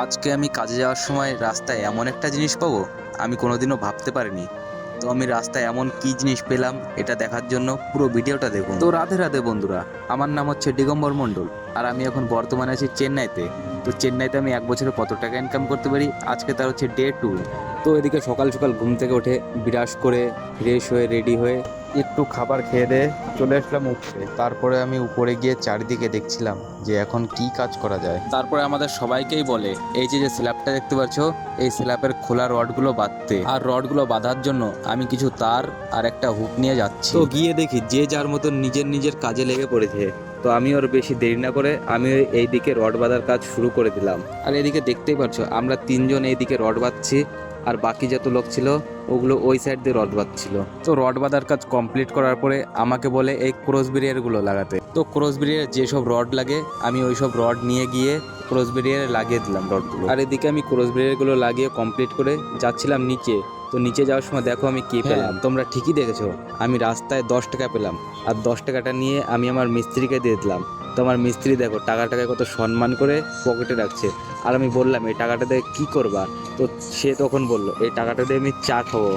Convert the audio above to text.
আজকে আমি কাজে যাওয়ার সময় রাস্তায় এমন একটা জিনিস পাবো আমি কোনোদিনও ভাবতে পারিনি। তো আমি রাস্তায় এমন কি জিনিস পেলাম এটা দেখার জন্য পুরো ভিডিওটা দেখুন। তো রাধে রাধে বন্ধুরা, আমার নাম হচ্ছে দিগম্বর মণ্ডল আর আমি এখন বর্তমানে আছি চেন্নাইতে। তো চেন্নাইতে আমি এক বছরে কত টাকা ইনকাম করতে পারি আজকে তার হচ্ছে ডে 2। তো এদিকে সকাল সকাল ঘুম থেকে উঠে ব্রাশ করে ফ্রেশ হয়ে রেডি হয়ে একটু খাবার খেয়ে দিয়ে চলে আসলাম উপরে। তারপরে আমি উপরে গিয়ে চারিদিকে দেখছিলাম যে এখন কি কাজ করা যায়। তারপরে আমাদের সবাইকেই বলে এই যে যে স্ল্যাবটা দেখতে পাচ্ছ এই স্ল্যাবের খোলা রডগুলো বাঁধতে, আর রডগুলো বাঁধার জন্য আমি কিছু তার আর একটা হুক নিয়ে যাচ্ছি। তো গিয়ে দেখি যে যার মতো নিজের নিজের কাজে লেগে পড়েছে। তো আমি ওর বেশি দেরি না করে আমি এইদিকে রড বাঁধার কাজ শুরু করে দিলাম। আর এদিকে দেখতেই পাচ্ছ আমরা তিনজন এইদিকে রড বাঁধছি আর বাকি যত লোক ছিল ওগুলো ওই সাইড দিয়ে রড বাঁধছিল। তো রড বাঁধার কাজ কমপ্লিট করার পরে আমাকে বলে এই ক্রস ব্যারিয়ারগুলো লাগাতে। তো ক্রস ব্যারিয়ার যেসব রড লাগে আমি ওই সব রড নিয়ে গিয়ে ক্রস ব্যারিয়ারে লাগিয়ে দিলাম রডগুলো। আর এদিকে আমি ক্রস ব্যারিয়ারগুলো লাগিয়ে কমপ্লিট করে যাচ্ছিলাম নিচে। তো নিচে যাওয়ার সময় দেখো আমি কি পেলাম। তোমরা ঠিকই দেখেছো, আমি রাস্তায় 10 টাকা পেলাম আর 10 টাকাটা নিয়ে আমি আমার মিস্ত্রিকে দিয়ে দিলাম। তো আমার মিস্ত্রি দেখো টাকাটাকে কত সম্মান করে পকেটে রাখছে। আর আমি বললাম এই টাকাটা দিয়ে কী করবা? তো সে তখন বলল এই টাকাটা দিয়ে আমি চা খাবো।